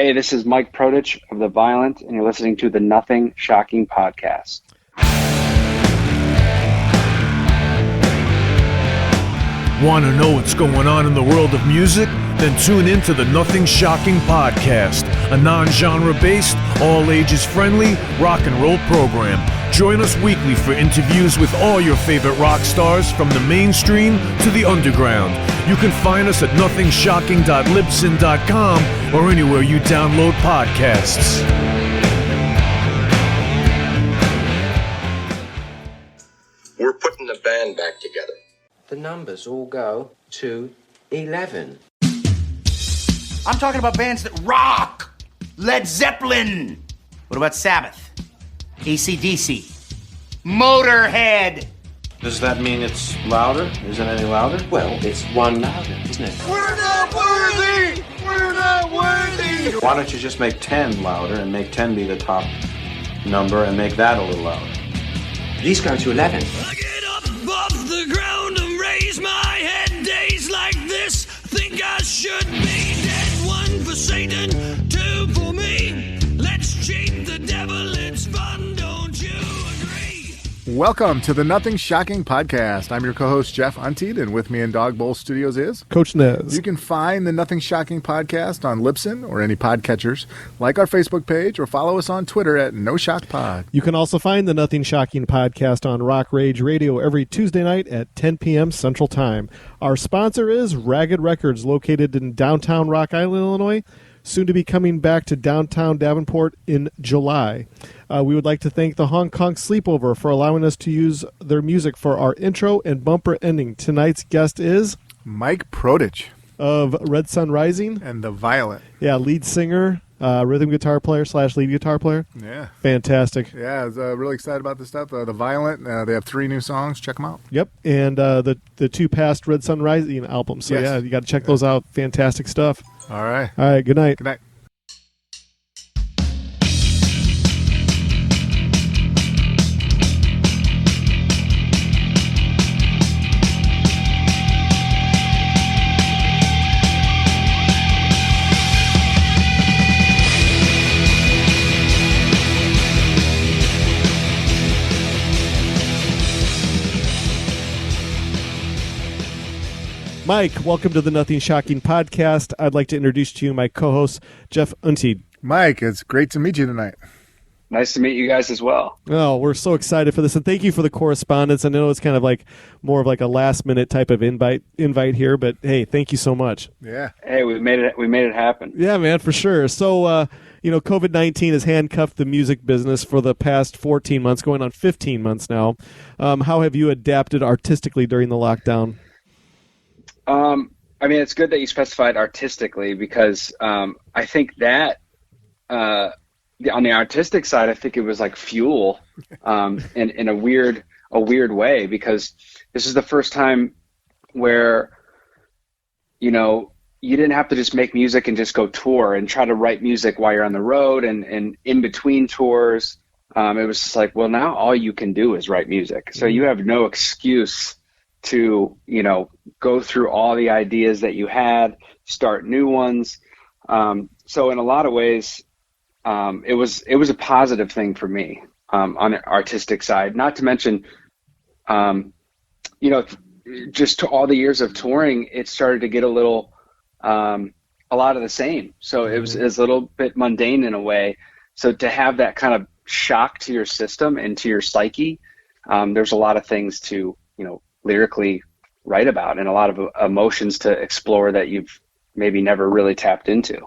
Hey, this is Mike Protich of The Violent, and you're listening to the Nothing Shocking Podcast. Want to know what's going on in the world of music? Then tune in to the Nothing Shocking Podcast, a non-genre based, all-ages friendly rock and roll program. Join us weekly for interviews with all your favorite rock stars from the mainstream to the underground. You can find us at nothingshocking.libsyn.com or anywhere you download podcasts. We're putting the band back together. The numbers all go to 11. I'm talking about bands that rock. Led Zeppelin. What about Sabbath? AC/DC. Motorhead. Does that mean it's louder? Is it any louder? Well, it's one louder, isn't it? We're not worthy. We're not worthy. Why don't you just make 10 louder and make 10 be the top number and make that a little louder? These go to 11. I get up off the ground and raise my head. Days like this, think I should be dead. One for Satan, two for me. Let's cheat the devil, it's fun, don't you agree? Welcome to the Nothing Shocking Podcast. I'm your co-host, Jeff Untied, and with me in Dog Bowl Studios is Coach Nez. You can find the Nothing Shocking Podcast on Libsyn or any podcatchers. Like our Facebook page or follow us on Twitter at NoShockPod. You can also find the Nothing Shocking Podcast on Rock Rage Radio every Tuesday night at 10 p.m. Central Time. Our sponsor is Ragged Records, located in downtown Rock Island, Illinois, soon to be coming back to downtown Davenport in July. We would like to thank the Hong Kong Sleepover for allowing us to use their music for our intro and bumper ending. Tonight's guest is Mike Protich of Red Sun Rising. And The Violent. Yeah, lead singer, rhythm guitar player / lead guitar player. Yeah. Fantastic. Yeah, I was really excited about this stuff. The Violent, they have 3 new songs. Check them out. Yep, and the 2 past Red Sun Rising albums. So, yes. Yeah, you got to check those out. Fantastic stuff. All right. All right, good night. Good night. Mike, welcome to the Nothing Shocking Podcast. I'd like to introduce to you my co-host, Jeff Untied. Mike, it's great to meet you tonight. Nice to meet you guys as well. Oh, we're so excited for this, and thank you for the correspondence. I know it's kind of like more of like a last-minute type of invite here, but hey, thank you so much. Yeah. Hey, we made it happen. Yeah, man, for sure. So, COVID-19 has handcuffed the music business for the past 14 months, going on 15 months now. How have you adapted artistically during the lockdown? It's good that you specified artistically because I think that on the artistic side, I think it was like fuel in a weird way, because this is the first time where, you didn't have to just make music and just go tour and try to write music while you're on the road and in between tours. It was just like, well, now all you can do is write music. So you have no excuse to, go through all the ideas that you had, start new ones. So in a lot of ways, it was a positive thing for me on the artistic side, not to mention, just to all the years of touring, it started to get a lot of the same. So it was a little bit mundane in a way. So to have that kind of shock to your system and to your psyche, there's a lot of things to, lyrically write about and a lot of emotions to explore that you've maybe never really tapped into.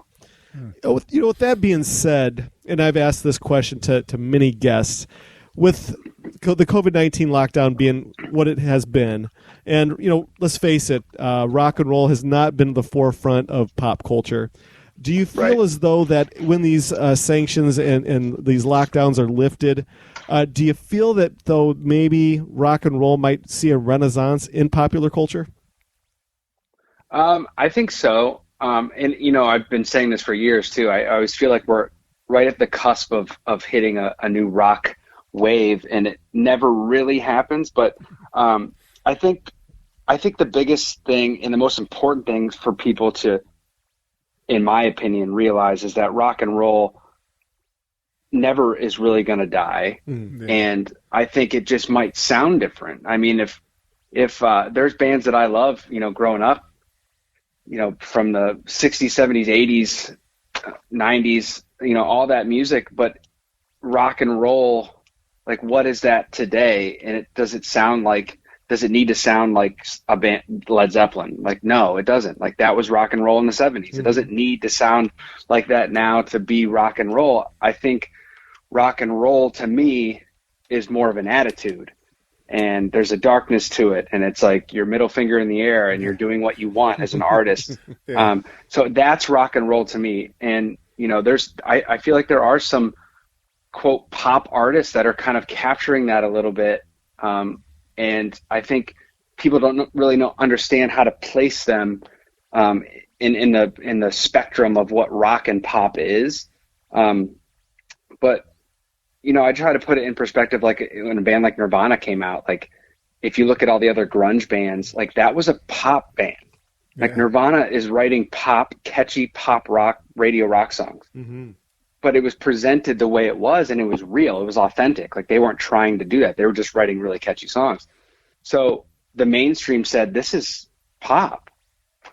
With that being said, and I've asked this question to many guests, with the COVID-19 lockdown being what it has been, and, let's face it, rock and roll has not been at the forefront of pop culture. Do you feel as though that when these sanctions and these lockdowns are lifted, do you feel that, though, maybe rock and roll might see a renaissance in popular culture? I think so. And, I've been saying this for years, too. I always feel like we're right at the cusp of hitting a new rock wave, and it never really happens. But I think the biggest thing and the most important thing for people to in my opinion, realize is that rock and roll never is really going to die. And I think it just might sound different. I mean, if there's bands that I love, growing up, from the 60s, 70s, 80s, 90s, all that music, but rock and roll, like, what is that today? And does it need to sound like a band, Led Zeppelin? Like, no, it doesn't. Like, that was rock and roll in the 70s. It doesn't need to sound like that now to be rock and roll. I think rock and roll, to me, is more of an attitude. And there's a darkness to it. And it's like your middle finger in the air and you're doing what you want as an artist. So that's rock and roll to me. And, I feel like there are some, quote, pop artists that are kind of capturing that a little bit. And I think people don't really understand how to place them in the spectrum of what rock and pop is. But I try to put it in perspective, like when a band like Nirvana came out, like if you look at all the other grunge bands, like that was a pop band. Like Nirvana is writing catchy pop rock, radio rock songs. But it was presented the way it was, and it was real. It was authentic. Like, they weren't trying to do that. They were just writing really catchy songs. So the mainstream said, this is pop.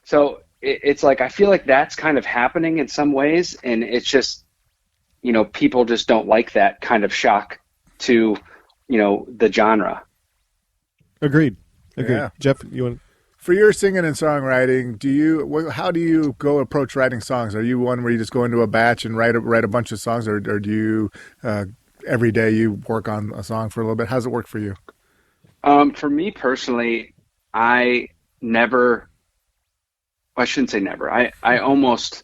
So it's like, I feel like that's kind of happening in some ways. And it's just, people just don't like that kind of shock to, the genre. Agreed. Yeah. Jeff, you want? For your singing and songwriting, how do you go approach writing songs? Are you one where you just go into a batch and write a bunch of songs, or do you every day you work on a song for a little bit? How does it work for you? For me personally, I shouldn't say never. I almost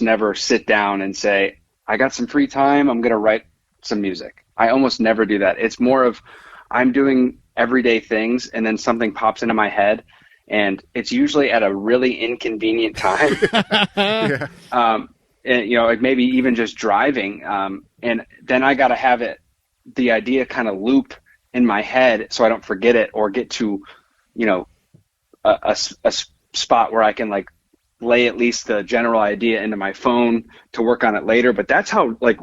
never sit down and say, I got some free time, I'm going to write some music. I almost never do that. It's more of, I'm doing everyday things and then something pops into my head, and it's usually at a really inconvenient time. And, like maybe even just driving. And then I got to have the idea kind of loop in my head so I don't forget it or get to, a spot where I can like lay at least the general idea into my phone to work on it later. But that's how like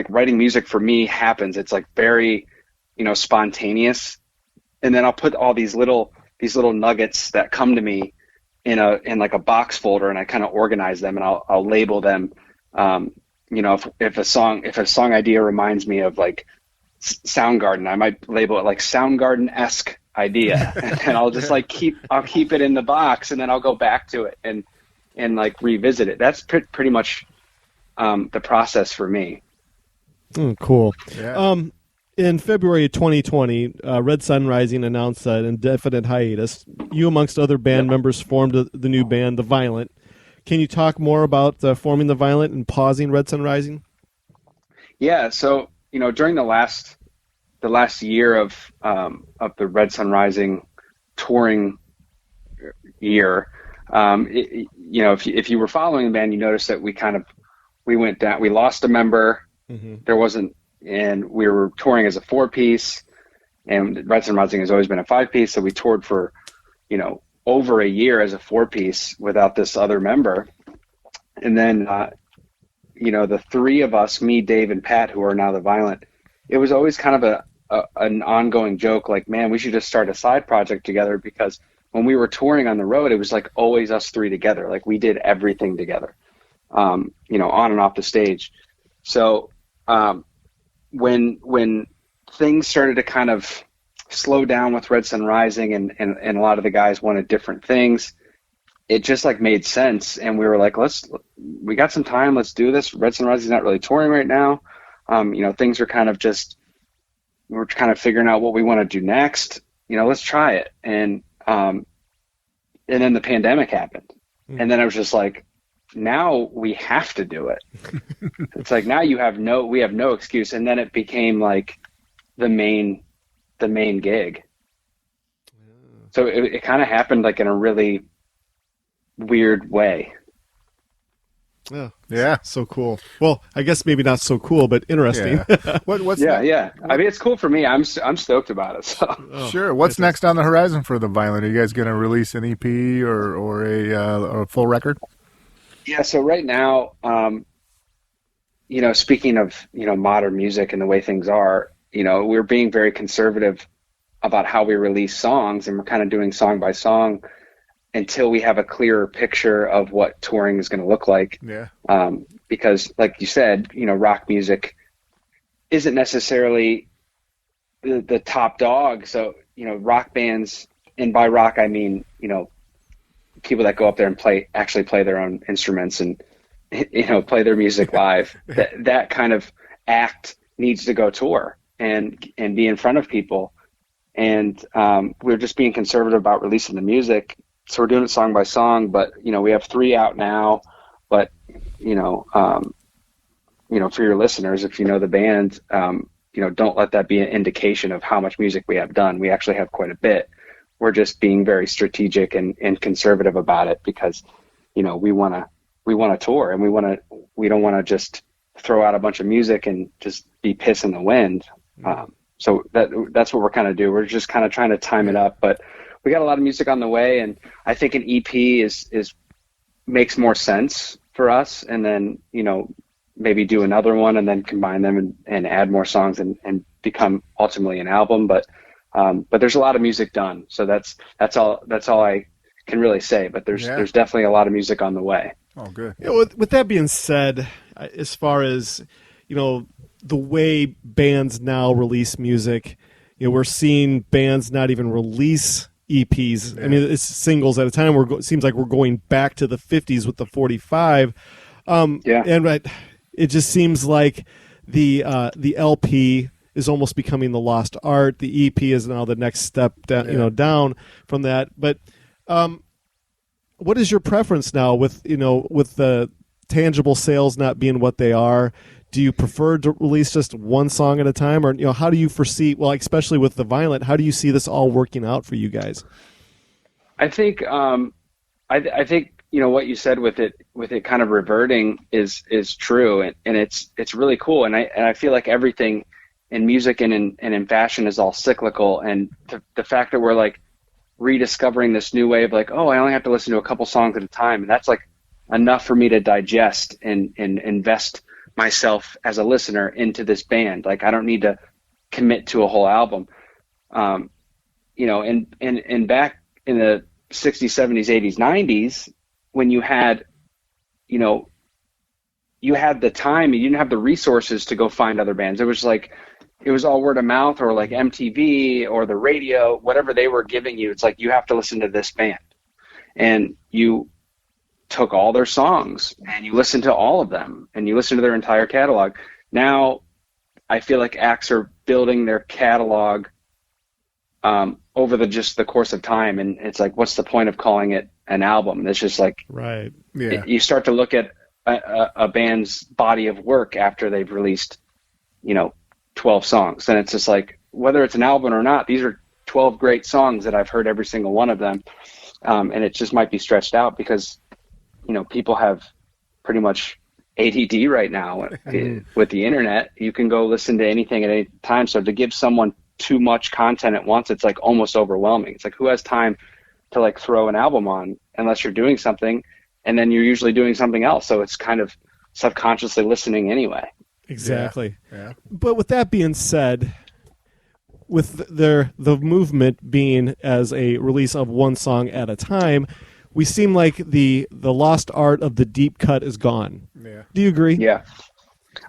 writing music for me happens. It's like very, spontaneous. And then I'll put all these little nuggets that come to me in like a box folder, and I kind of organize them, and I'll label them. If a song idea reminds me of like Soundgarden, I might label it like Soundgarden-esque idea, and I'll just like keep it in the box, and then I'll go back to it and like revisit it. That's pretty much the process for me. Cool. Yeah. In February 2020, Red Sun Rising announced an indefinite hiatus. You, amongst other band members, formed the new band, The Violent. Can you talk more about forming The Violent and pausing Red Sun Rising? Yeah. So, during the last year of the Red Sun Rising touring year, if you were following the band, you noticed that we went down. We lost a member. There wasn't. And we were touring as a 4-piece, and Red Sun Rising has always been a 5-piece. So we toured for, over a year as a 4-piece without this other member. And then, the three of us, me, Dave, and Pat, who are now The Violent, it was always kind of an ongoing joke, like, man, we should just start a side project together, because when we were touring on the road, it was like always us three together. Like, we did everything together, on and off the stage. So, when things started to kind of slow down with Red Sun Rising and a lot of the guys wanted different things, it just like made sense. And we were like, we got some time, let's do this. Red Sun Rising is not really touring right now. Things are kind of we're kind of figuring out what we want to do next. Let's try it. And then the pandemic happened. And then I was just like, now we have to do it. It's like, now we have no excuse. And then it became like the main gig. So it kind of happened like in a really weird way. Yeah. So cool. Well, I guess maybe not so cool, but interesting. Yeah. What's Yeah. I mean, it's cool for me. I'm stoked about it. So. Sure. What's next on the horizon for the Violent? Are you guys going to release an EP or a full record? Yeah. So right now, speaking of, modern music and the way things are, we're being very conservative about how we release songs, and we're kind of doing song by song until we have a clearer picture of what touring is going to look like. Yeah. Because like you said, rock music isn't necessarily the top dog. So, rock bands, and by rock, I mean, people that go up there and actually play their own instruments and, play their music live. that kind of act needs to go tour and be in front of people. And we're just being conservative about releasing the music. So we're doing it song by song, but, we have 3 out now, but, for your listeners, if you know the band, don't let that be an indication of how much music we have done. We actually have quite a bit. We're just being very strategic and conservative about it because, we want to tour, and we don't want to just throw out a bunch of music and just be piss in the wind. So that's what we're kind of do. We're just kind of trying to time it up, but we got a lot of music on the way, and I think an EP is makes more sense for us. And then, maybe do another one and then combine them and add more songs and become ultimately an album. But there's a lot of music done. So that's all I can really say, but there's definitely a lot of music on the way. Oh, good. Yeah, with that being said, as far as, the way bands now release music, we're seeing bands not even release EPs. Yeah. I mean, it's singles at a time. It seems like we're going back to the 50s with the 45. And it just seems like the LP is almost becoming the lost art. The EP is now the next step down, down from that. But what is your preference now with the tangible sales not being what they are? Do you prefer to release just one song at a time, or how do you foresee? Well, especially with the Violent, how do you see this all working out for you guys? I think I think what you said with it kind of reverting is true, and it's really cool, and I feel like everything in music and in fashion is all cyclical, and the fact that we're like rediscovering this new way of like, oh, I only have to listen to a couple songs at a time, and that's like enough for me to digest and invest myself as a listener into this band. Like, I don't need to commit to a whole album. And back in the 60s, 70s, 80s, 90s, when you had, you had the time, you didn't have the resources to go find other bands. It was all word of mouth, or like MTV or the radio, whatever they were giving you. It's like, you have to listen to this band, and you took all their songs and you listened to all of them and you listened to their entire catalog. Now I feel like acts are building their catalog over the course of time, and it's like, what's the point of calling it an album? It's just like, right. Yeah. You start to look at a band's body of work after they've released 12 songs, and it's just like, whether it's an album or not, these are 12 great songs that I've heard every single one of them, and it just might be stretched out because people have pretty much ADD right now with the internet. You can go listen to anything at any time. So to give someone too much content at once, it's like almost overwhelming. It's like, who has time to like throw an album on unless you're doing something, and then you're usually doing something else. So it's kind of subconsciously listening anyway. Exactly. Yeah. But with that being said, with the movement being as a release of one song at a time, we seem like the lost art of the deep cut is gone. Yeah. Do you agree? Yeah,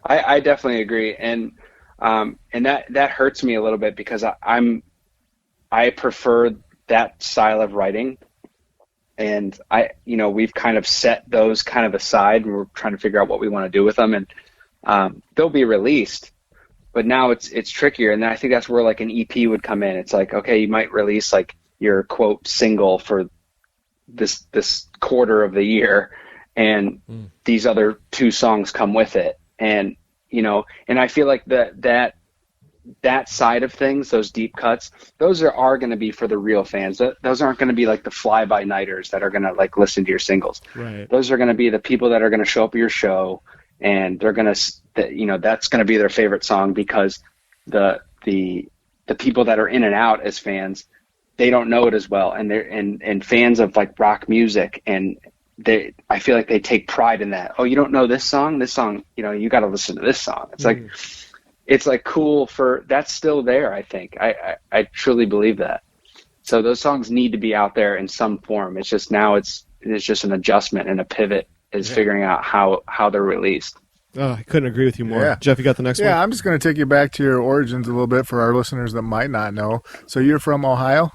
I definitely agree, and that hurts me a little bit because I prefer that style of writing, and we've kind of set those kind of aside, and we're trying to figure out what we want to do with them, and they'll be released, but now it's trickier, and I think that's where like an EP would come in. It's like, okay, you might release like your quote single for this quarter of the year, and these other 2 songs come with it, and and I feel like that that side of things, those deep cuts, those are going to be for the real fans. Those aren't going to be like the fly-by-nighters that are going to like listen to your singles. Right. Those are going to be the people that are going to show up at your show, and they're going to, that's going to be their favorite song because the people that are in and out as fans, they don't know it as well, and they're and fans of like rock music, and I feel like they take pride in that. Oh, you don't know this song? This song, you got to listen to this song. It's like. It's like cool that's still there. I think I truly believe that. So those songs need to be out there in some form. It's just now it's just an adjustment and a pivot is figuring out how they're released. Oh, I couldn't agree with you more. Yeah. Jeff, you got the next one? Yeah, I'm just going to take you back to your origins a little bit for our listeners that might not know. So you're from Ohio?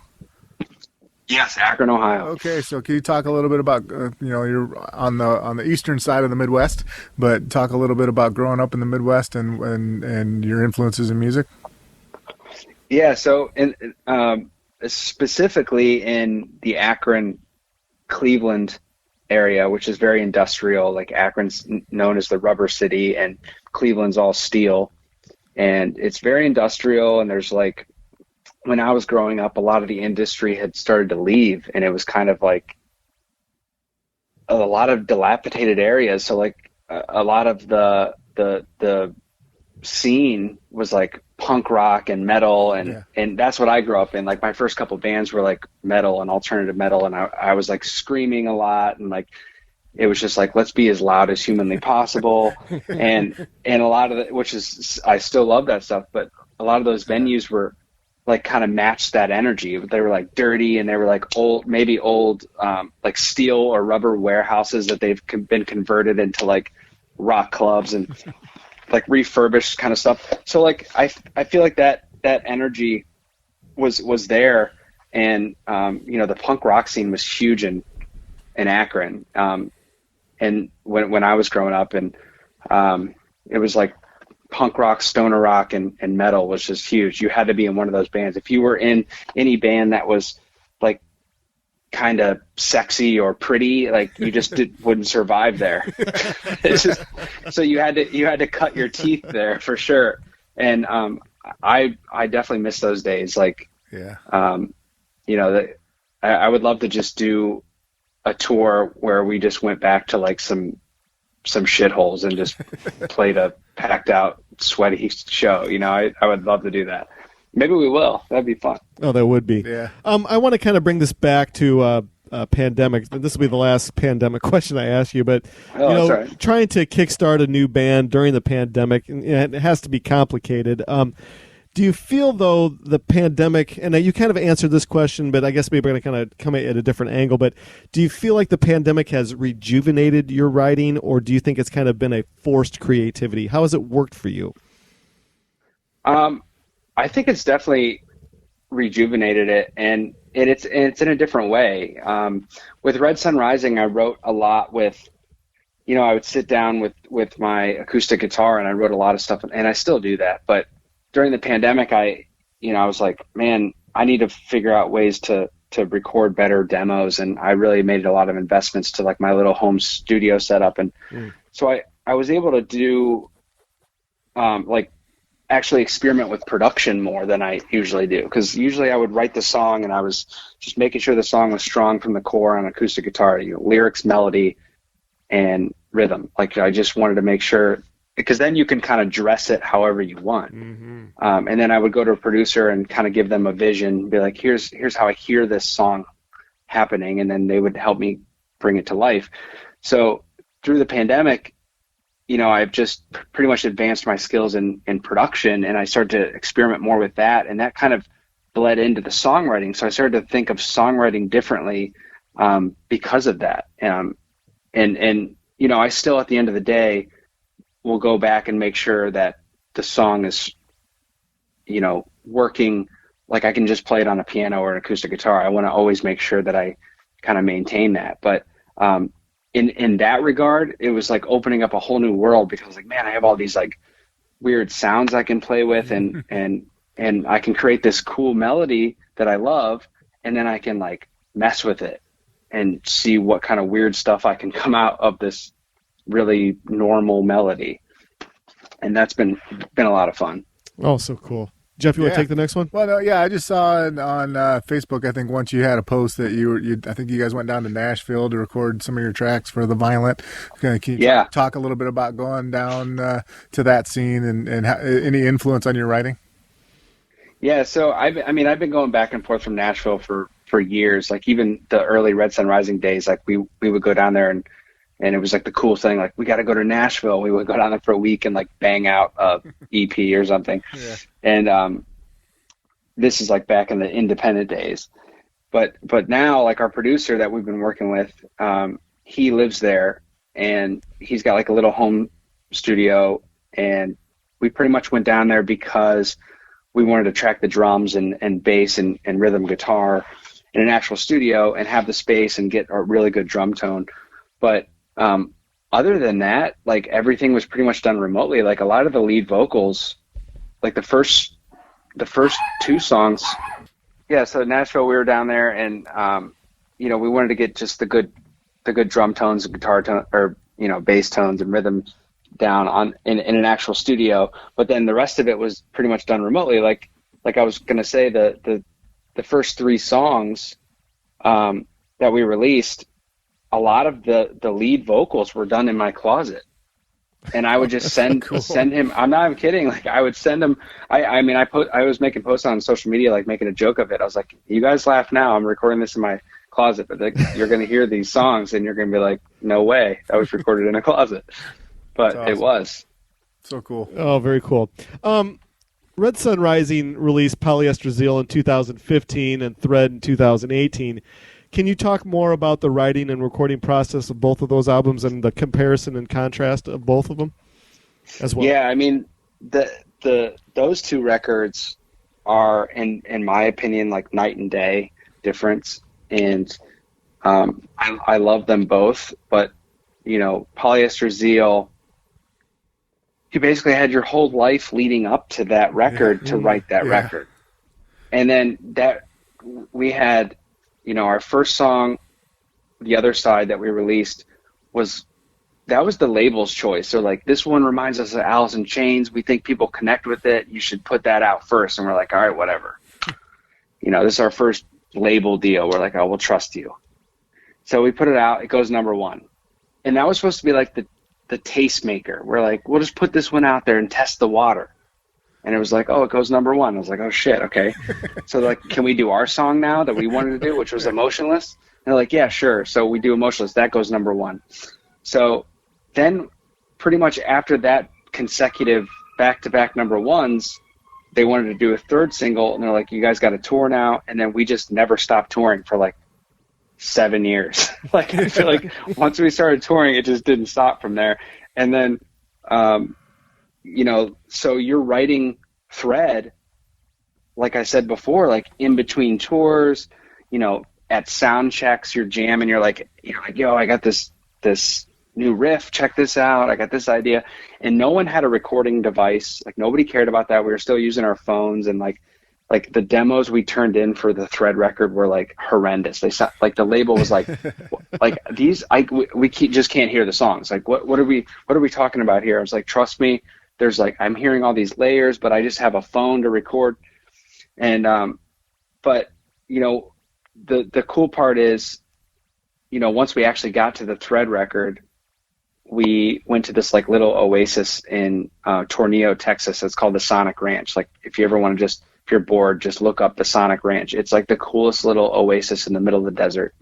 Yes, Akron, Ohio. Okay, so can you talk a little bit about you're on the eastern side of the Midwest, but talk a little bit about growing up in the Midwest and your influences in music? Yeah, so specifically in the Akron, Cleveland area, which is very industrial. Like Akron's known as the rubber city, and Cleveland's all steel, and it's very industrial. And there's like, when I was growing up, a lot of the industry had started to leave, and it was kind of like a lot of dilapidated areas. So like a lot of the scene was like punk rock and metal, and that's what I grew up in. Like my first couple bands were like metal and alternative metal, and I was like screaming a lot, and like it was just like, let's be as loud as humanly possible. and a lot of which is, I still love that stuff, but a lot of those venues were like kind of matched that energy. They were like dirty, and they were like old like steel or rubber warehouses that they've been converted into like rock clubs and like refurbished kind of stuff. So like I feel like that energy was there, and the punk rock scene was huge in Akron, and when I was growing up, and it was like punk rock, stoner rock, and metal was just huge. You had to be in one of those bands. If you were in any band that was like kind of sexy or pretty, like you just wouldn't survive there. It's just, so you had to cut your teeth there for sure. And I definitely miss those days. Like, I would love to just do a tour where we just went back to like some shitholes and just played a packed out, sweaty show. I would love to do that. Maybe we will. That'd be fun. Oh, that would be. Yeah. I want to kind of bring this back to pandemic. This will be the last pandemic question I ask you, but right. Trying to kickstart a new band during the pandemic, it has to be complicated. Do you feel, though, the pandemic, and you kind of answered this question, but I guess maybe we're going to kind of come at a different angle, but do you feel like the pandemic has rejuvenated your writing, or do you think it's kind of been a forced creativity? How has it worked for you? I think it's definitely rejuvenated it, and it's in a different way. With Red Sun Rising, I wrote a lot with, I would sit down with my acoustic guitar, and I wrote a lot of stuff, and I still do that, but during the pandemic, I was like, man, I need to figure out ways to record better demos. And I really made a lot of investments to like my little home studio setup. And so I was able to do, like actually experiment with production more than I usually do. Cause usually I would write the song and I was just making sure the song was strong from the core on acoustic guitar, lyrics, melody, and rhythm. Like I just wanted to make sure, because then you can kind of dress it however you want. Mm-hmm. And then I would go to a producer and kind of give them a vision, be like, here's how I hear this song happening. And then they would help me bring it to life. So through the pandemic, I've just pretty much advanced my skills in production, and I started to experiment more with that. And that kind of bled into the songwriting. So I started to think of songwriting differently because of that. And I still, at the end of the day, we'll go back and make sure that the song is, working. Like I can just play it on a piano or an acoustic guitar. I want to always make sure that I kind of maintain that. But in that regard, it was like opening up a whole new world, because I was like, man, I have all these like weird sounds I can play with, and I can create this cool melody that I love, and then I can like mess with it and see what kind of weird stuff I can come out of this really normal melody. And that's been a lot of fun. Oh, so cool. Jeff, you want to take the next one? Well, no, yeah, I just saw on Facebook. I think once you had a post that I think you guys went down to Nashville to record some of your tracks for the Violent. Can you talk a little bit about going down to that scene and how, any influence on your writing? Yeah, so I've been going back and forth from Nashville for years. Like even the early Red Sun Rising days, like we would go down there and it was like the cool thing. Like we got to go to Nashville. We would go down there for a week and like bang out a EP or something. Yeah. And this is like back in the independent days. But now like our producer that we've been working with, he lives there and he's got like a little home studio, and we pretty much went down there because we wanted to track the drums and bass and rhythm guitar in an actual studio and have the space and get a really good drum tone. But other than that, like everything was pretty much done remotely. Like a lot of the lead vocals, like the first two songs. Yeah. So Nashville, we were down there and, we wanted to get just the good drum tones and guitar tone or, bass tones and rhythm down in an actual studio. But then the rest of it was pretty much done remotely. Like I was going to say the first three songs, that we released, a lot of the lead vocals were done in my closet, and I would just send him. I'm not even kidding. Like I would send him. I was making posts on social media, like making a joke of it. I was like, you guys laugh now. I'm recording this in my closet, but like, you're going to hear these songs and you're going to be like, no way, that was recorded in a closet. But awesome. It was so cool. Oh, very cool. Red Sun Rising released Polyester Zeal in 2015 and Thread in 2018. Can you talk more about the writing and recording process of both of those albums and the comparison and contrast of both of them as well? Yeah, I mean, those two records are, in my opinion, like night and day difference. And I love them both. But, Polyester Zeal, you basically had your whole life leading up to that record to write that record. And then we had, our first song, The Other Side, that we released was the label's choice. So like, this one reminds us of Alice in Chains. We think people connect with it. You should put that out first. And we're like, all right, whatever. This is our first label deal. We're like, oh, we'll trust you. So we put it out. It goes number one. And that was supposed to be like the tastemaker. We're like, we'll just put this one out there and test the water. And it was like, oh, it goes number one. I was like, oh shit, okay. So they're like, can we do our song now that we wanted to do, which was Emotionless? And they're like, yeah, sure. So we do Emotionless. That goes number one. So then pretty much after that consecutive back-to-back number ones, they wanted to do a third single. And they're like, you guys got to tour now. And then we just never stopped touring for like 7 years. Like, I feel like once we started touring, it just didn't stop from there. And then, so you're writing Thread, like I said before, like in between tours, at sound checks, you're jamming, you're like, yo, I got this new riff, check this out, I got this idea. And no one had a recording device. Like nobody cared about that. We were still using our phones, and like the demos we turned in for the Thread record were like horrendous. They sound like, the label was like, like these, we just can't hear the songs. Like what are we talking about here? I was like, trust me. There's like, I'm hearing all these layers, but I just have a phone to record. And, but the cool part is, once we actually got to the Thread record, we went to this like little oasis in Tornillo, Texas. It's called the Sonic Ranch. Like if you ever want to if you're bored, just look up the Sonic Ranch. It's like the coolest little oasis in the middle of the desert.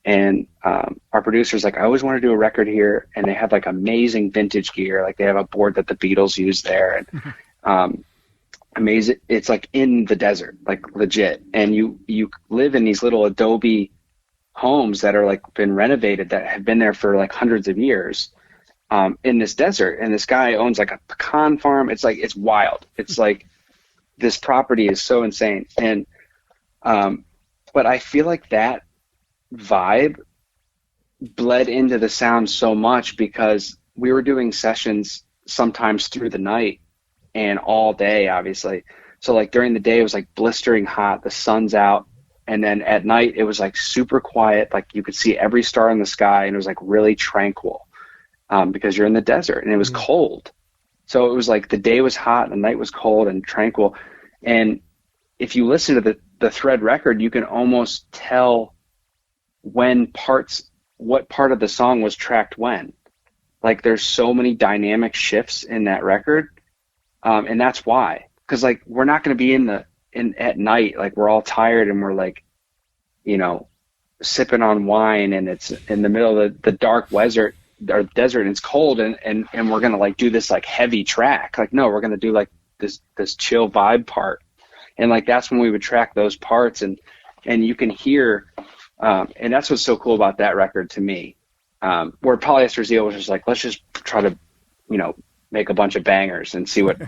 And our producer's like, I always want to do a record here. And they have like amazing vintage gear. Like they have a board that the Beatles used there. And amazing. It's like in the desert, like legit. And you live in these little adobe homes that are like been renovated, that have been there for like hundreds of years in this desert. And this guy owns like a pecan farm. It's like, it's wild. It's like, this property is so insane. And but I feel like that vibe bled into the sound so much because we were doing sessions sometimes through the night and all day, obviously. So like during the day it was like blistering hot, the sun's out, and then at night it was like super quiet, like you could see every star in the sky, and it was like really tranquil because you're in the desert, and it was cold. So it was like the day was hot and the night was cold and tranquil. And if you listen to the Thread record, you can almost tell what part of the song was tracked when. Like there's so many dynamic shifts in that record. And that's why, because like, we're not going to be at night, like we're all tired and we're like, you know, sipping on wine and it's in the middle of the dark desert and it's cold and we're going to like do this like heavy track. Like, no, we're going to do like this chill vibe part. And like, that's when we would track those parts and you can hear, and that's what's so cool about that record to me. Where Polyester Zeal was just like, let's just try to, you know, make a bunch of bangers and see what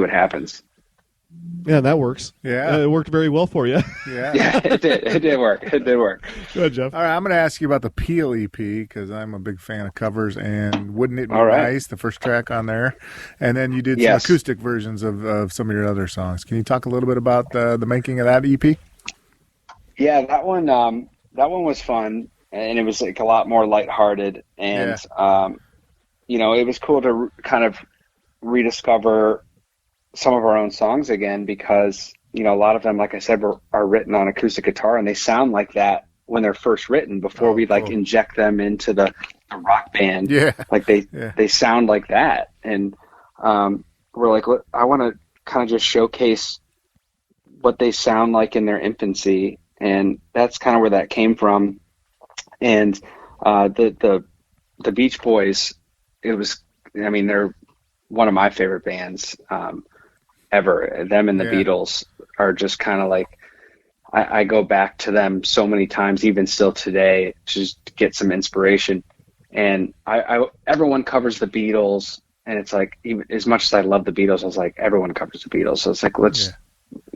happens. Yeah, that works. Yeah. It worked very well for you. Yeah. Yeah, it did work. It did work. Go ahead, Jeff. All right, I'm going to ask you about the Peel EP because I'm a big fan of covers, and Wouldn't It Be right. Nice, the first track on there, and then you did some acoustic versions of some of your other songs. Can you talk a little bit about the making of that EP? Yeah, that one was fun, and it was like a lot more lighthearted, and you know, it was cool to kind of rediscover some of our own songs again because, you know, a lot of them, like I said, are written on acoustic guitar and they sound like that when they're first written before we like inject them into the rock band. Yeah. Like they sound like that. And we're like, I want to kind of just showcase what they sound like in their infancy. And that's kind of where that came from. And the Beach Boys, they're one of my favorite bands ever. Them and the Beatles are just kind of like, I go back to them so many times, even still today, just to get some inspiration. And everyone covers the Beatles, and it's like, even as much as I love the Beatles, I was like, everyone covers the Beatles. So it's like,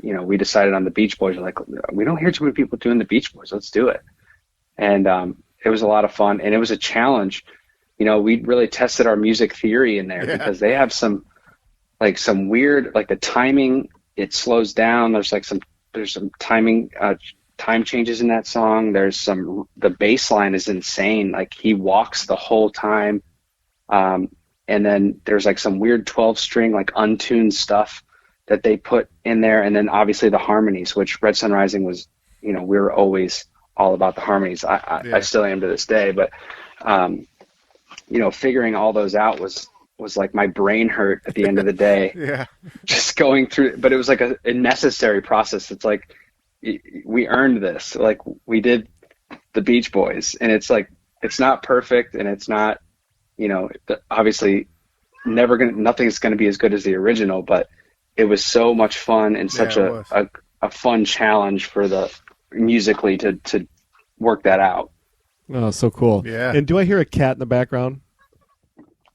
you know, we decided on the Beach Boys. We're like, we don't hear too many people doing the Beach Boys. Let's do it. And it was a lot of fun, and it was a challenge. You know, we really tested our music theory in there because they have some weird, like the timing, it slows down. There's some timing, time changes in that song. The bass line is insane. Like he walks the whole time. And then there's like some weird 12-string, like untuned stuff that they put in there. And then obviously the harmonies, which Red Sun Rising was, you know, we were always all about the harmonies. I still am to this day, but, you know, figuring all those out was like my brain hurt at the end of the day. Just going through, but it was like a necessary process. It's like, we earned this. Like we did the Beach Boys, and it's like, it's not perfect and it's not, you know, obviously nothing's going to be as good as the original, but it was so much fun and such a fun challenge for the musically to work that out. Oh, so cool. Yeah. And do I hear a cat in the background?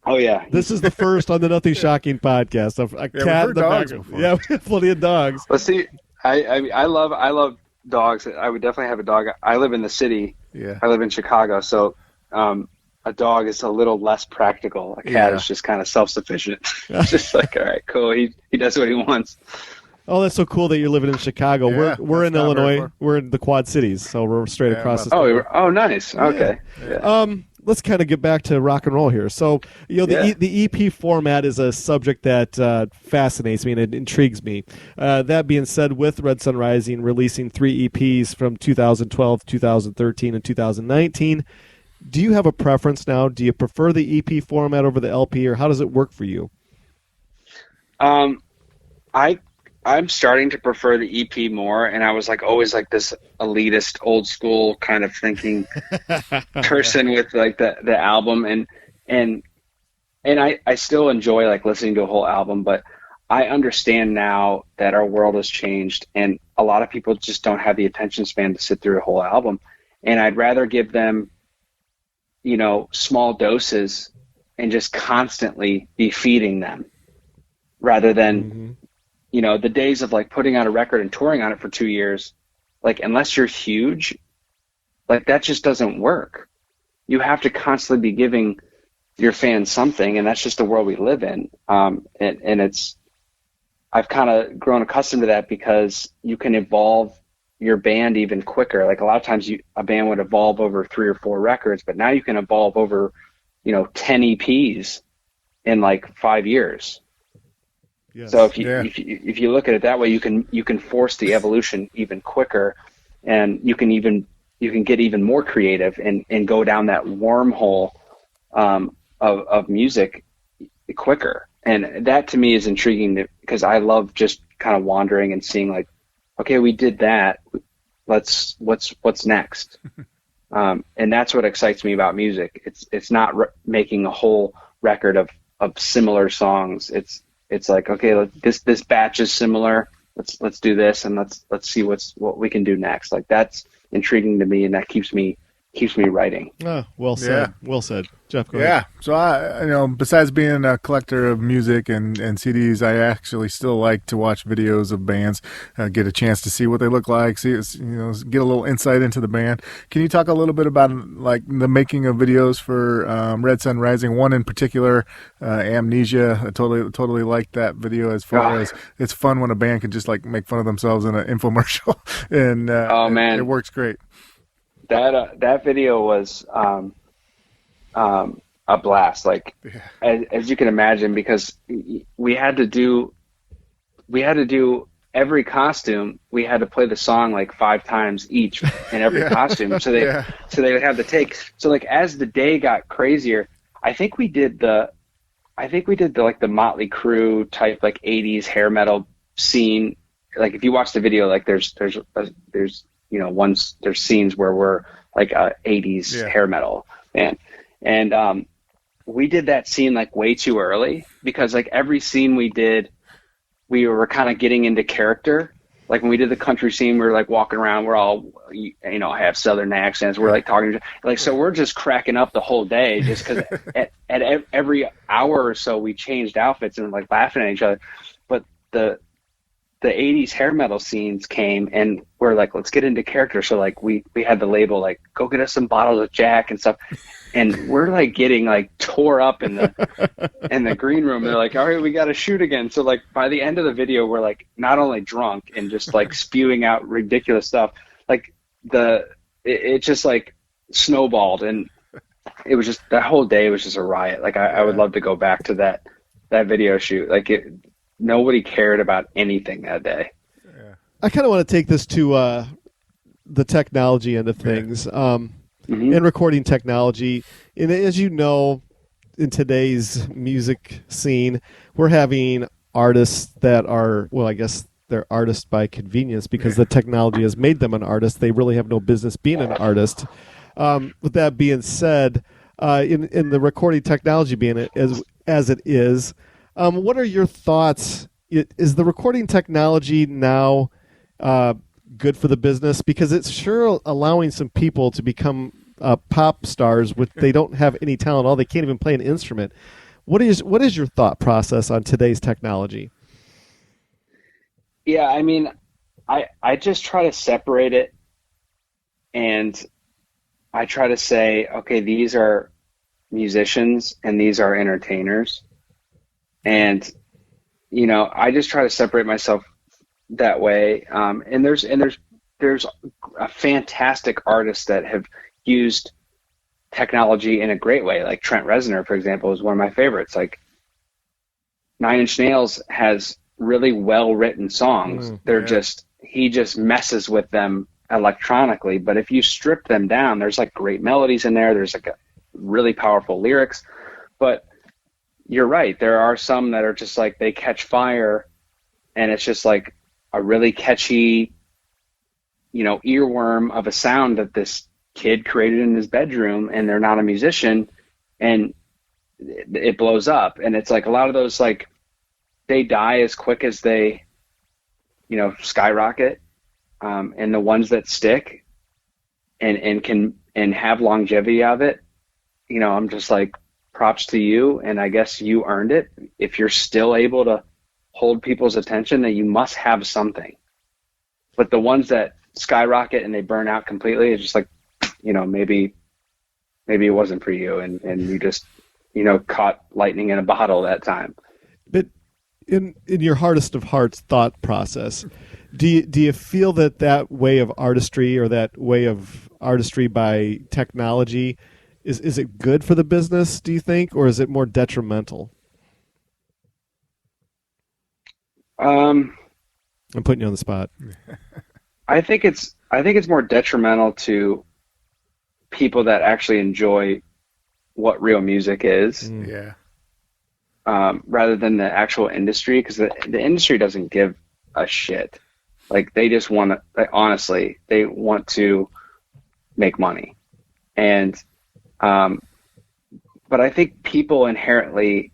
Oh yeah. This is the first on the Nothing Shocking podcast of a cat in the background. Before. Yeah, we have plenty of dogs. Let's see. I love dogs. I would definitely have a dog. I live in the city. Yeah. I live in Chicago, so a dog is a little less practical. A cat is just kind of self-sufficient. It's just like, all right, cool. He does what he wants. Oh, that's so cool that you're living in Chicago. Yeah, we're in Illinois. We're in the Quad Cities, so we're straight across the state. Oh, nice. Okay. Yeah. Let's kind of get back to rock and roll here. So, you know, the EP format is a subject that fascinates me and it intrigues me. That being said, with Red Sun Rising releasing 3 EPs from 2012, 2013, and 2019, do you have a preference now? Do you prefer the EP format over the LP, or how does it work for you? I'm starting to prefer the EP more, and I was like always like this elitist, old school kind of thinking person with like the album, and I still enjoy like listening to a whole album, but I understand now that our world has changed, and a lot of people just don't have the attention span to sit through a whole album, and I'd rather give them, you know, small doses and just constantly be feeding them rather than, you know, the days of like putting out a record and touring on it for 2 years, like unless you're huge, like that just doesn't work. You have to constantly be giving your fans something, and that's just the world we live in. And I've kind of grown accustomed to that because you can evolve your band even quicker. Like a lot of times a band would evolve over 3 or 4 records, but now you can evolve over, you know, 10 EPs in like 5 years. Yes. So if you look at it that way, you can force the evolution even quicker, and you can get even more creative and go down that wormhole of music quicker. And that to me is intriguing because I love just kind of wandering and seeing like, okay, we did that. What's next? And that's what excites me about music. It's not making a whole record of similar songs. It's like, okay, this batch is similar. Let's do this, and let's see what we can do next. Like, that's intriguing to me, and that keeps me writing. Well said. Yeah. Well said, Jeff. Go ahead. Yeah. So I, besides being a collector of music and CDs, I actually still like to watch videos of bands, get a chance to see what they look like, get a little insight into the band. Can you talk a little bit about like the making of videos for Red Sun Rising? One in particular, Amnesia. I totally liked that video. As far as it's fun when a band can just like make fun of themselves in an infomercial, and man, it works great. That video was a blast. Like, as you can imagine, because we had to do every costume. We had to play the song like 5 times each in every costume. So they would have the take. So like as the day got crazier, I think we did the like the Motley Crue type like 80s hair metal scene. Like if you watch the video, like there's there's scenes where we're like 80s hair metal band. And we did that scene like way too early because like every scene we did, we were kind of getting into character. Like when we did the country scene, we were like walking around, we're all, have Southern accents. We're like talking, like, so we're just cracking up the whole day just because at every hour or so we changed outfits and like laughing at each other. But the 80s hair metal scenes came and we're like, let's get into character. So like we had the label like, go get us some bottles of Jack and stuff. And we're like getting like tore up in the green room. They're like, all right, we got to shoot again. So like by the end of the video, we're like not only drunk and just like spewing out ridiculous stuff. Like it just like snowballed, and it was just, that whole day was just a riot. Like I would love to go back to that video shoot. Like nobody cared about anything that day. I kind of want to take this to the technology end of things, and recording technology. And as you know, in today's music scene, we're having artists that are, well, I guess they're artists by convenience because the technology has made them an artist. They really have no business being an artist. With that being said, in the recording technology being as it is, what are your thoughts? Is the recording technology now good for the business? Because it's sure allowing some people to become pop stars with they don't have any talent at all. They can't even play an instrument. What is your thought process on today's technology? Yeah, I mean, I just try to separate it, and I try to say, okay, these are musicians and these are entertainers. And, I just try to separate myself that way. And there's a fantastic artists that have used technology in a great way. Like Trent Reznor, for example, is one of my favorites. Like Nine Inch Nails has really well-written songs. He just messes with them electronically. But if you strip them down, there's like great melodies in there. There's like a really powerful lyrics. But you're right. There are some that are just like they catch fire, and it's just like a really catchy, earworm of a sound that this kid created in his bedroom, and they're not a musician, and it blows up. And it's like a lot of those, like, they die as quick as they, skyrocket. And the ones that stick and can have longevity of it, I'm just like, props to you, and I guess you earned it. If you're still able to hold people's attention, then you must have something. But the ones that skyrocket and they burn out completely, it's just like, maybe it wasn't for you, and you just, caught lightning in a bottle that time. But in your hardest of hearts thought process, do you feel that way of artistry, or that way of artistry by technology, is it good for the business, do you think, or is it more detrimental? Um, I'm putting you on the spot. I think it's more detrimental to people that actually enjoy what real music is, Yeah. rather than the actual industry, because the industry doesn't give a shit. Like they just want to, like, honestly, they want to make money, and but I think people inherently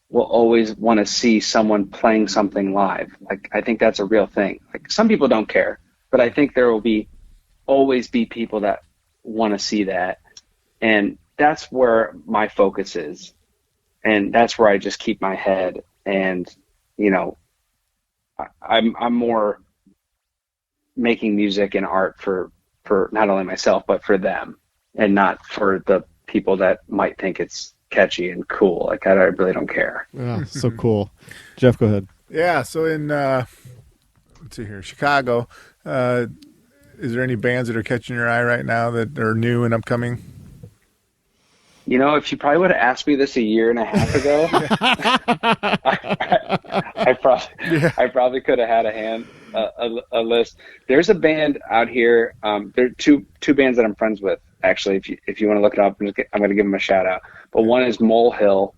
will always want to see someone playing something live. Like I think that's a real thing. Like some people don't care, but I think there will always be people that want to see that, and that's where my focus is, and that's where I just keep my head. And I'm more making music and art for not only myself but for them, and not for the people that might think it's catchy and cool. Like I really don't care. Oh, so cool. Jeff, go ahead. Yeah. So in let's see here, Chicago, is there any bands that are catching your eye right now that are new and upcoming? If you probably would have asked me this a year and a half ago, I probably could have had a list. There's a band out here. There are two bands that I'm friends with, actually. If you want to look it up, I'm going to give them a shout out. But one is Molehill.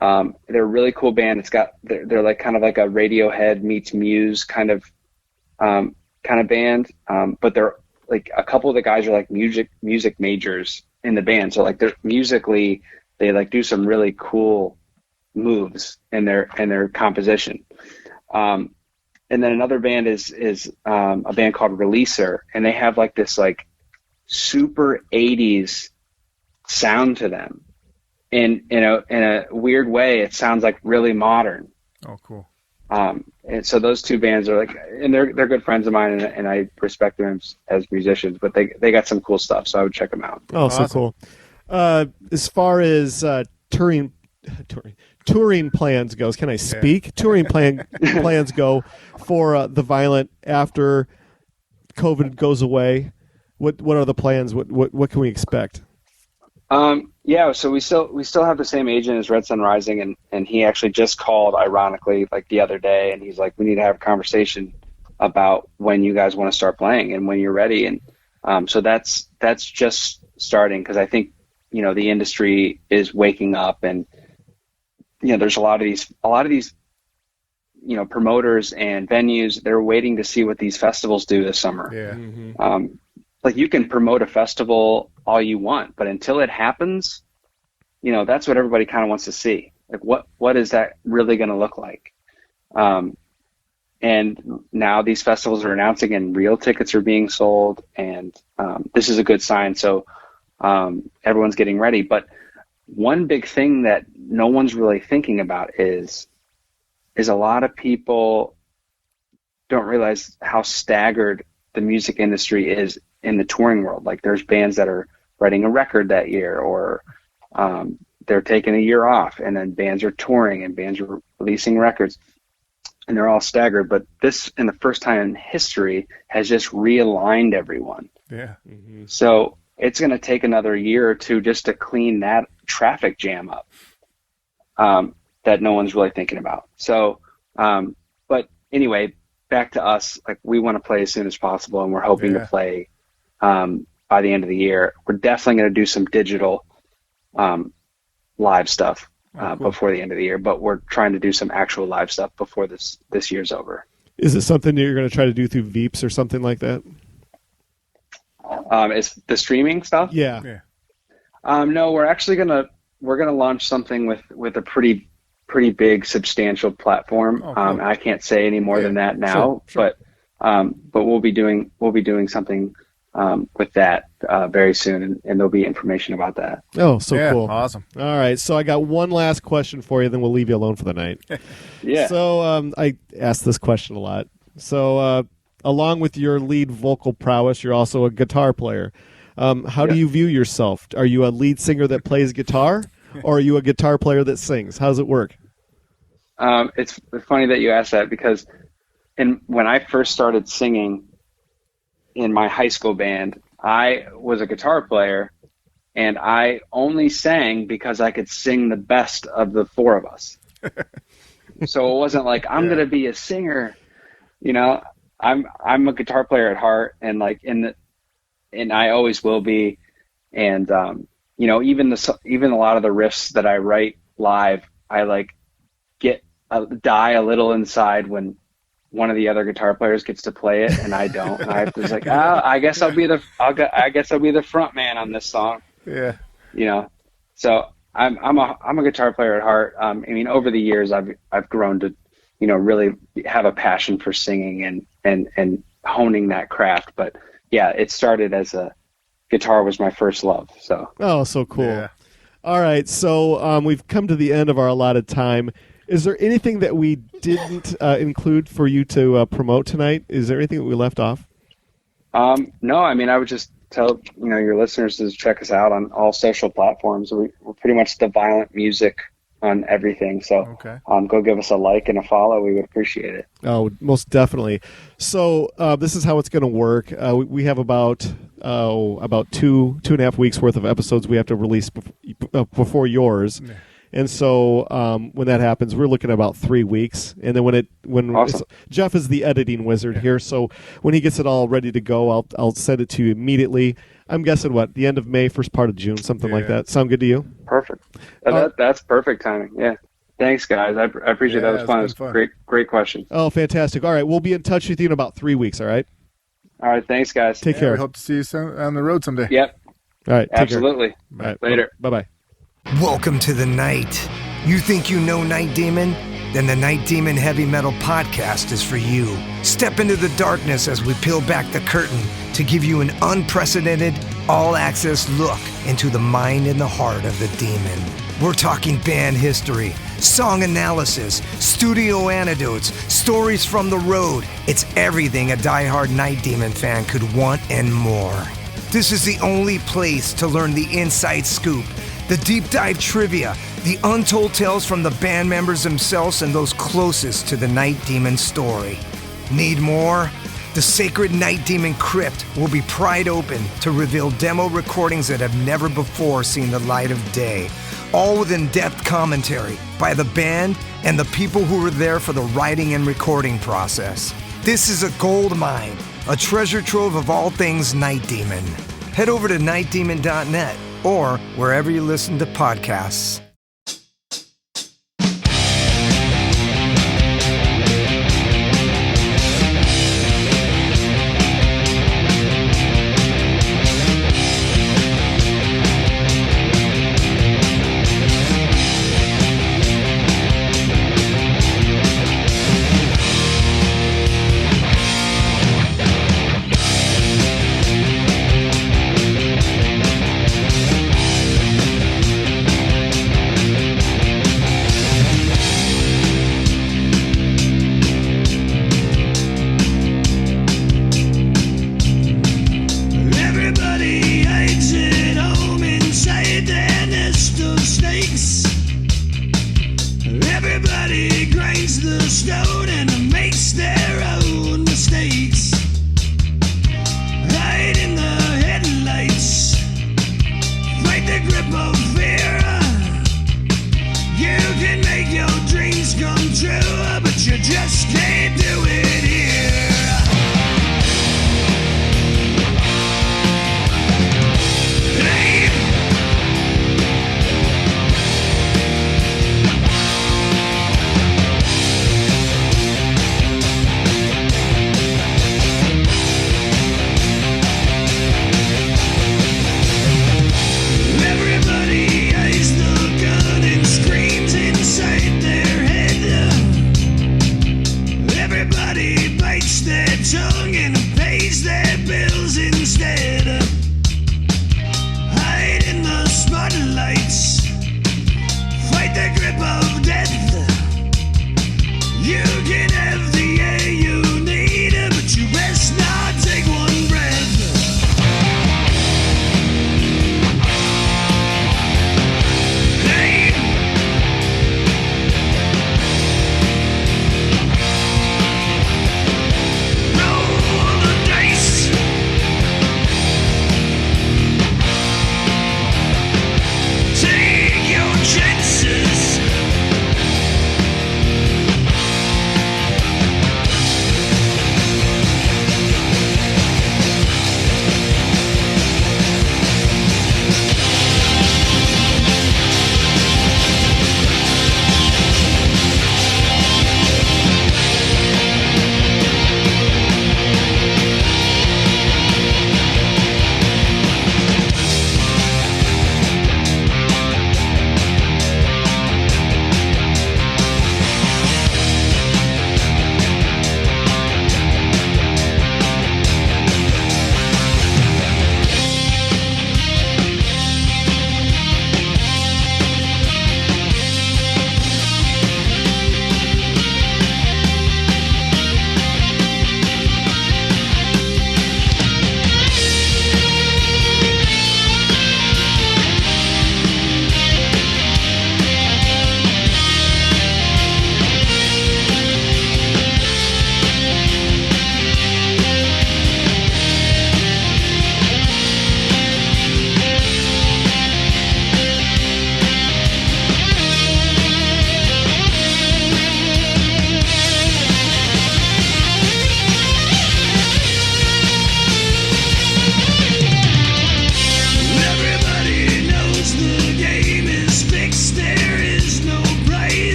They're a really cool band. They're like kind of like a Radiohead meets Muse kind of band. But they're like, a couple of the guys are like music majors in the band. So like they're musically, they like do some really cool moves in their composition. And then another band is a band called Releaser, and they have like this like super 80s sound to them. In a weird way, it sounds like really modern. Oh, cool. And so those two bands are like, and they're good friends of mine, and I respect them as musicians, but they got some cool stuff, so I would check them out. Oh, awesome. So cool. As far as touring plans goes, can I speak? Yeah. Touring plans go for The Violent after COVID goes away. What are the plans? What can we expect? Yeah, so we still have the same agent as Red Sun Rising, and he actually just called, ironically, like the other day, and he's like, we need to have a conversation about when you guys want to start playing and when you're ready. And so that's just starting, because I think the industry is waking up, and there's a lot of these promoters and venues, they're waiting to see what these festivals do this summer. Yeah. Mm-hmm. Like you can promote a festival all you want, but until it happens, that's what everybody kind of wants to see. Like what is that really going to look like? And now these festivals are announcing, and real tickets are being sold, and this is a good sign. So everyone's getting ready. But one big thing that no one's really thinking about is a lot of people don't realize how staggered the music industry is in the touring world. Like there's bands that are writing a record that year, or they're taking a year off, and then bands are touring and bands are releasing records, and they're all staggered. But this, in the first time in history, has just realigned everyone. Yeah. Mm-hmm. So it's going to take another year or two just to clean that traffic jam up that no one's really thinking about. So, but anyway, back to us. Like we want to play as soon as possible, and we're hoping to play by the end of the year. We're definitely going to do some digital live stuff before the end of the year, but we're trying to do some actual live stuff before this year's over. Is it something that you're going to try to do through Veeps or something like that? Is the streaming stuff? Yeah. No, we're actually we're gonna launch something with a pretty big, substantial platform. Oh, cool. I can't say any more than that now, sure. But we'll be doing something with that very soon, and there'll be information about that. Oh, so cool. Awesome. All right, so I got one last question for you, then we'll leave you alone for the night. Yeah. So I ask this question a lot. So along with your lead vocal prowess, you're also a guitar player. How do you view yourself? Are you a lead singer that plays guitar, or are you a guitar player that sings? How does it work? It's funny that you asked that, because when I first started singing in my high school band, I was a guitar player, and I only sang because I could sing the best of the four of us. So it wasn't like I'm gonna be a singer, you know. I'm a guitar player at heart, and like and I always will be. And you know, even a lot of the riffs that I write live, I like die a little inside when one of the other guitar players gets to play it and I don't. And I was like, I guess I'll be the front man on this song. Yeah. You know, so I'm a guitar player at heart. I mean, over the years, I've grown to, you know, really have a passion for singing and honing that craft. But yeah, it started as guitar was my first love. So. Oh, so cool. Yeah. All right. So we've come to the end of our allotted time. Is there anything that we didn't include for you to promote tonight? Is there anything that we left off? No, I mean, I would just tell, you know, your listeners to check us out on all social platforms. We're pretty much the Violent Music on everything. So go give us a like and a follow. We would appreciate it. Oh, most definitely. So this is how it's going to work. We have about 2.5 weeks worth of episodes we have to release before yours. Yeah. And so when that happens, we're looking at about 3 weeks. And then awesome. Jeff is the editing wizard here, so when he gets it all ready to go, I'll send it to you immediately. I'm guessing the end of May, first part of June, something like that. Sound good to you? Perfect. That's perfect timing. Yeah. Thanks, guys. I appreciate that. It was fun. It was great question. Oh, fantastic. All right, we'll be in touch with you in about 3 weeks. All right. All right. Thanks, guys. Take care. We hope to see you on the road someday. Yep. All right. Absolutely. All right. Later. Bye-bye. Welcome to the night. You think you know Night Demon? Then the Night Demon Heavy Metal Podcast is for you. Step into the darkness as we peel back the curtain to give you an unprecedented, all-access look into the mind and the heart of the demon. We're talking band history, song analysis, studio anecdotes, stories from the road. It's everything a diehard Night Demon fan could want and more. This is the only place to learn the inside scoop, the deep dive trivia, the untold tales from the band members themselves and those closest to the Night Demon story. Need more? The sacred Night Demon Crypt will be pried open to reveal demo recordings that have never before seen the light of day, all with in-depth commentary by the band and the people who were there for the writing and recording process. This is a gold mine, a treasure trove of all things Night Demon. Head over to nightdemon.net or wherever you listen to podcasts. Everybody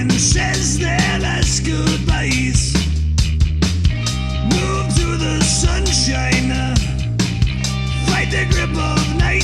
and says their last goodbyes. Move to the sunshine, fight the grip of night.